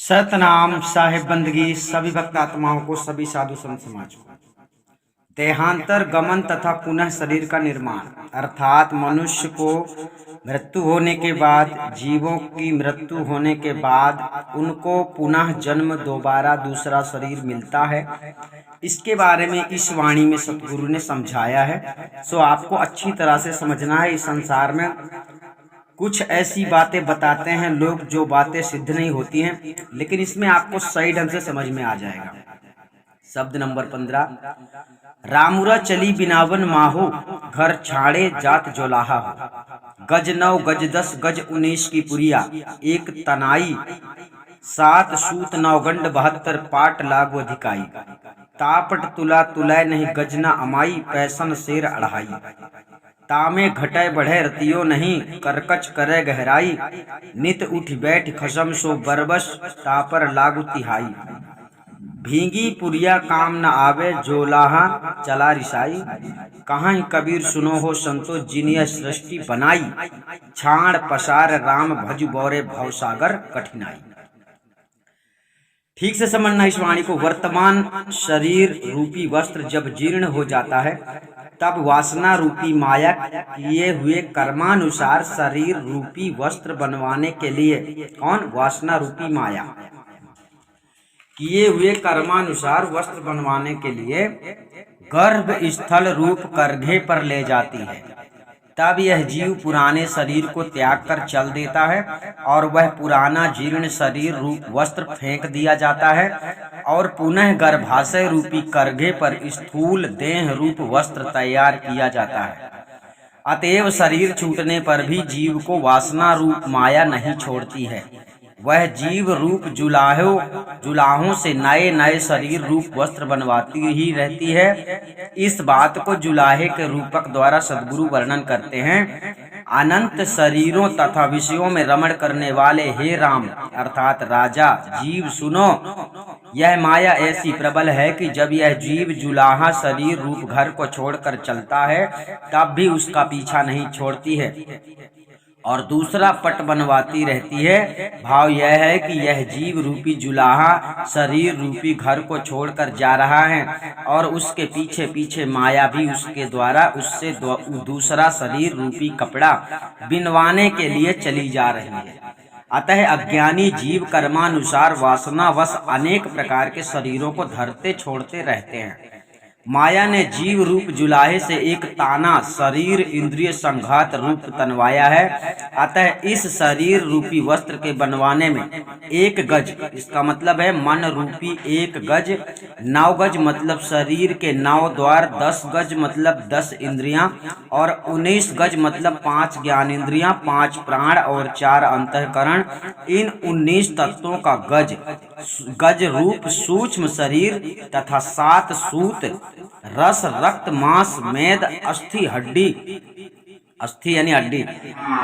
सतनाम साहेब बंदगी सभी भक्त आत्माओं को, सभी साधु संत समाज को। देहांतर गमन तथा पुनः शरीर का निर्माण अर्थात मनुष्य को मृत्यु होने के बाद, जीवों की मृत्यु होने के बाद उनको पुनः जन्म दोबारा दूसरा शरीर मिलता है। इसके बारे में इस वाणी में सतगुरु ने समझाया है। सो आपको अच्छी तरह से समझना है। इस संसार में कुछ ऐसी बातें बताते हैं लोग जो बातें सिद्ध नहीं होती हैं, लेकिन इसमें आपको सही ढंग से समझ में आ जाएगा। शब्द नंबर 15। रामुरा चली बिनावन माहो, घर छाड़े जात जोलाहा हो। गज 9 गज 10 गज 19 की पुरिया, एक तनाई 7 सूत 9 गंड 72 पाट लागो अधिकाई। तापट तुला तुलय नहीं गजना अमाई, पैसन शेर अढ़ाई। तामे घटे बढ़े रतियो नहीं, करकच करे गहराई। नित उठ बैठ खसम सो बरबस, तापर लागु तिहाई। भीगी पुरिया काम न आवे, जोलाहा चला रिसाई। कहाँ कबीर सुनो हो संतो, जिनिय सृष्टि बनाई। छाण पसार राम भज बौरे भवसागर कठिनाई। ठीक से समझना इस वाणी को। वर्तमान शरीर रूपी वस्त्र जब जीर्ण हो जाता है, तब वासना रूपी माया किए हुए कर्मानुसार शरीर रूपी वस्त्र बनवाने के लिए, कौन? वासना रूपी माया किए हुए कर्मानुसार वस्त्र बनवाने के लिए गर्भ स्थल रूप करघे पर ले जाती है। तब यह जीव पुराने शरीर को त्याग कर चल देता है और वह पुराना जीर्ण शरीर रूप वस्त्र फेंक दिया जाता है और पुनः गर्भाशय रूपी करघे पर स्थूल देह रूप वस्त्र तैयार किया जाता है। अतएव शरीर छूटने पर भी जीव को वासना रूप माया नहीं छोड़ती है। वह जीव रूप जुलाहों से नए नए शरीर रूप वस्त्र बनवाती ही रहती है। इस बात को जुलाहे के रूपक द्वारा सद्गुरु वर्णन करते हैं। अनंत शरीरों तथा विषयों में रमण करने वाले हे राम अर्थात राजा जीव सुनो, यह माया ऐसी प्रबल है कि जब यह जीव जुलाहा शरीर रूप घर को छोड़कर चलता है, तब भी उसका पीछा नहीं छोड़ती है और दूसरा पट बनवाती रहती है। भाव यह है कि यह जीव रूपी जुलाहा शरीर रूपी घर को छोड़कर जा रहा है और उसके पीछे पीछे माया भी उसके द्वारा उससे दूसरा शरीर रूपी कपड़ा बिनवाने के लिए चली जा रही है। अतः अज्ञानी जीव कर्मानुसार वासनावश अनेक प्रकार के शरीरों को धरते छोड़ते रहते हैं। माया ने जीव रूप जुलाहे से एक ताना शरीर इंद्रिय संघात रूप तनवाया है। अतः इस शरीर रूपी वस्त्र के बनवाने में 1 गज, इसका मतलब है मन रूपी 1 गज, 9 गज मतलब शरीर के 9 द्वार, 10 गज मतलब 10 इंद्रियां और 19 गज मतलब 5 ज्ञान इंद्रियां, 5 प्राण और 4 अंतःकरण। इन 19 तत्वों का गज रूप सूक्ष्म शरीर तथा 7 सूत रस रक्त मांस मेद अस्थि हड्डी, अस्थि यानी हड्डी,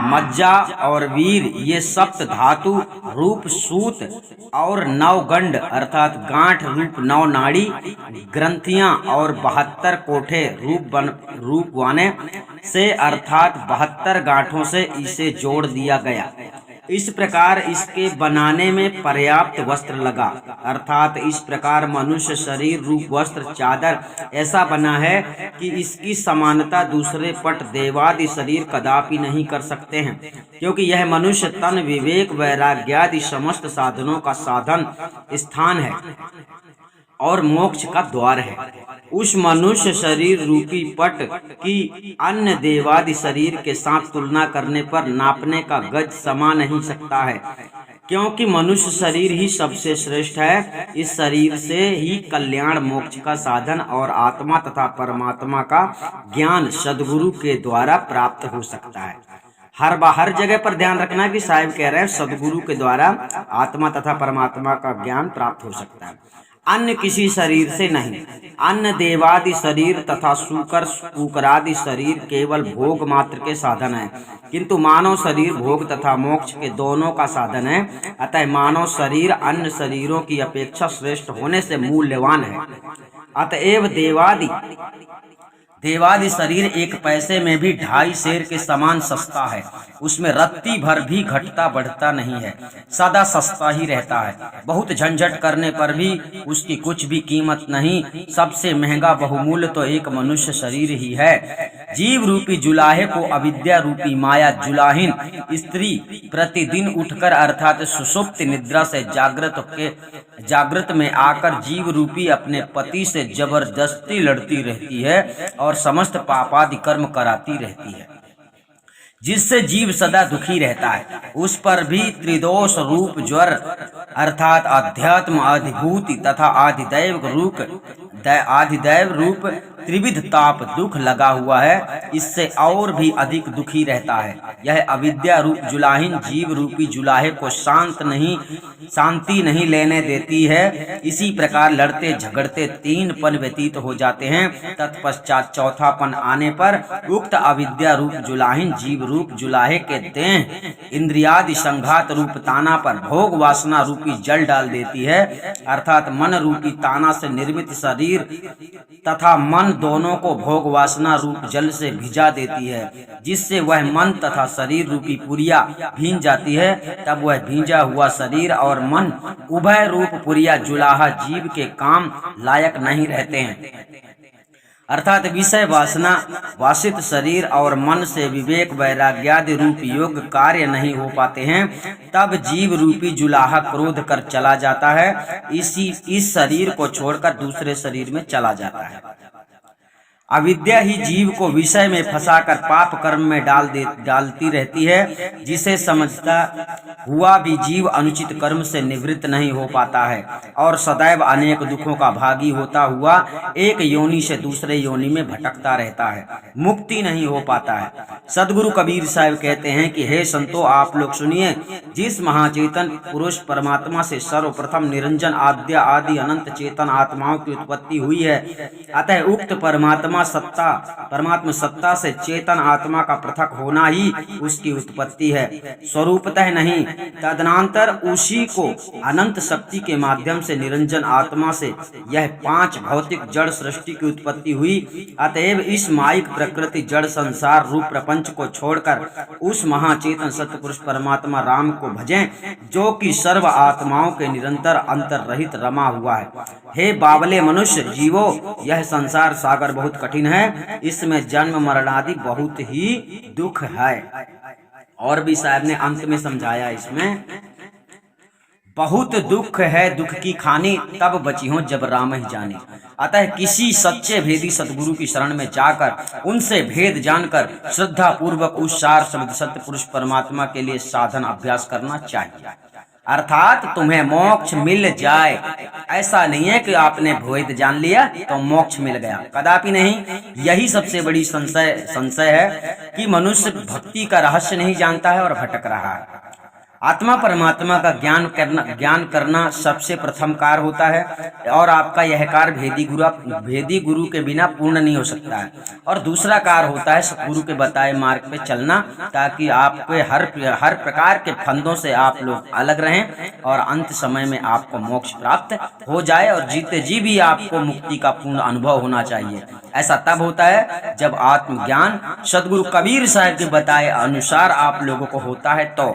मज्जा और वीर, ये सप्त धातु रूप सूत और 9 गंड अर्थात गांठ रूप 9 नाड़ी, ग्रंथियां और 72 कोठे रूप वाने से अर्थात 72 गांठों से इसे जोड़ दिया गया। इस प्रकार इसके बनाने में पर्याप्त वस्त्र लगा। अर्थात इस प्रकार मनुष्य शरीर रूप वस्त्र चादर ऐसा बना है कि इसकी समानता दूसरे पट देवादि शरीर कदापि नहीं कर सकते हैं, क्योंकि यह मनुष्य तन विवेक वैराग्यादि समस्त साधनों का साधन स्थान है और मोक्ष का द्वार है। उस मनुष्य शरीर रूपी पट की अन्य देवादि शरीर के साथ तुलना करने पर नापने का गज समा नहीं सकता है, क्योंकि मनुष्य शरीर ही सबसे श्रेष्ठ है। इस शरीर से ही कल्याण मोक्ष का साधन और आत्मा तथा परमात्मा का ज्ञान सद्गुरु के द्वारा प्राप्त हो सकता है। हर जगह पर ध्यान रखना कि साहिब कह रहे हैं सद्गुरु के द्वारा आत्मा तथा परमात्मा का ज्ञान प्राप्त हो सकता है, अन्य किसी शरीर से नहीं। अन्य देवादि शरीर तथा शूकर कुकरादि शरीर केवल भोग मात्र के साधन है, किंतु मानव शरीर भोग तथा मोक्ष के दोनों का साधन है। अतः मानव शरीर अन्य शरीरों की अपेक्षा श्रेष्ठ होने से मूल्यवान है। अतएव देवादि शरीर 1 पैसे में भी 2.5 सेर के समान सस्ता है। उसमें रत्ती भर भी घटता बढ़ता नहीं है, सदा सस्ता ही रहता है। बहुत झंझट करने पर भी उसकी कुछ भी कीमत नहीं। सबसे महंगा बहुमूल्य तो एक मनुष्य शरीर ही है। जीव रूपी जुलाहे को अविद्या रूपी माया जुलाहिन स्त्री प्रतिदिन उठकर अर्थात सुषुप्त निद्रा से जागृत में आकर जीव रूपी अपने पति से जबरदस्ती लड़ती रहती है और समस्त पापादि कर्म कराती रहती है, जिससे जीव सदा दुखी रहता है। उस पर भी त्रिदोष रूप ज्वर अर्थात अध्यात्म, अधिभूति तथा आधिदैव रूप त्रिविध ताप दुख लगा हुआ है। इससे और भी अधिक दुखी रहता है। यह अविद्या रूप जुलाहिन जीव रूपी जुलाहे को शांति नहीं लेने देती है। इसी प्रकार लड़ते झगड़ते 3 पन व्यतीत हो जाते हैं। तत्पश्चात चौथापन आने पर उक्त अविद्या रूप जुलाहिन जीव रूप जुलाहे के देह इंद्रियादि संघात रूप ताना पर भोग वासना रूपी जल डाल देती है, अर्थात मन रूपी ताना से निर्मित शरीर तथा मन दोनों को भोग वासना रूप जल से भिजा देती है, जिससे वह मन तथा शरीर रूपी पुरिया भींज जाती है। तब वह भींजा हुआ शरीर और मन उभय रूप पुरिया जुलाहा जीव के काम लायक नहीं रहते हैं, अर्थात विषय वासना वासित शरीर और मन से विवेक वैराग्यादि रूप योग कार्य नहीं हो पाते हैं। तब जीव रूपी जुलाहा क्रोध कर चला जाता है, इस शरीर को छोड़कर दूसरे शरीर में चला जाता है। अविद्या ही जीव को विषय में फंसाकर पाप कर्म में डालती रहती है, जिसे समझता हुआ भी जीव अनुचित कर्म से निवृत्त नहीं हो पाता है और सदैव अनेक दुखों का भागी होता हुआ एक योनि से दूसरे योनि में भटकता रहता है, मुक्ति नहीं हो पाता है। सदगुरु कबीर साहब कहते हैं कि हे संतो, आप लोग सुनिए, जिस महाचेतन पुरुष परमात्मा से सर्वप्रथम निरंजन आद्या आदि अनंत चेतन आत्माओं की उत्पत्ति हुई है, अतः उक्त परमात्मा सत्ता से चेतन आत्मा का पृथक होना ही उसकी उत्पत्ति है, स्वरूपतः नहीं। तदनंतर उसी को अनंत शक्ति के माध्यम से निरंजन आत्मा से यह 5 भौतिक जड़ सृष्टि की उत्पत्ति हुई। अतएव इस माइक प्रकृति जड़ संसार रूप प्रपंच को छोड़कर उस महाचेतन सत्पुरुष परमात्मा राम को भजें, जो कि सर्व आत्माओं के निरंतर अंतर रहित रमा हुआ है। हे बावले मनुष्य जीवो, यह संसार सागर बहुत कठिन है, इसमें जन्म मरण आदि बहुत ही दुख है। और भी साहब ने अंत में समझाया, इसमें बहुत दुख है, दुख की खानी तब बची हो जब राम ही जाने। अतः किसी सच्चे भेदी सतगुरु की शरण में जाकर उनसे भेद जानकर श्रद्धा पूर्वक उस सार शब्द सत्य पुरुष परमात्मा के लिए साधन अभ्यास करना चाहिए, अर्थात तुम्हें मोक्ष मिल जाए। ऐसा नहीं है कि आपने भेद जान लिया तो मोक्ष मिल गया, कदापि नहीं। यही सबसे बड़ी संशय है कि मनुष्य भक्ति का रहस्य नहीं जानता है और भटक रहा है। आत्मा परमात्मा का ज्ञान करना सबसे प्रथम कार्य होता है और आपका यह कार्य भेदी गुरु के बिना पूर्ण नहीं हो सकता है। और दूसरा कार्य होता है सतगुरु के बताए मार्ग पे चलना, ताकि आपके हर प्रकार के फंदों से आप लोग अलग रहें और अंत समय में आपको मोक्ष प्राप्त हो जाए और जीते जी भी आपको मुक्ति का पूर्ण अनुभव होना चाहिए। ऐसा तब होता है जब आत्मज्ञान सदगुरु कबीर साहब के बताए अनुसार आप लोगों को होता है। तो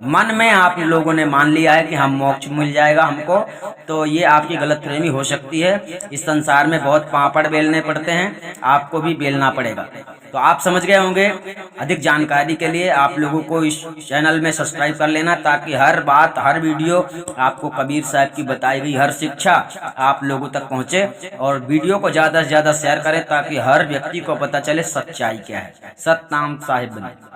मन में आप लोगों ने मान लिया है कि हम मोक्ष मिल जाएगा हमको, तो ये आपकी गलतफहमी हो सकती है। इस संसार में बहुत पापड़ बेलने पड़ते हैं, आपको भी बेलना पड़ेगा। तो आप समझ गए होंगे। अधिक जानकारी के लिए आप लोगों को इस चैनल में सब्सक्राइब कर लेना, ताकि हर बात हर वीडियो आपको कबीर साहब की बताई गई हर शिक्षा आप लोगों तक पहुंचे। और वीडियो को ज्यादा से ज्यादा शेयर करें ताकि हर व्यक्ति को पता चले सच्चाई क्या है। सतनाम साहिब बने।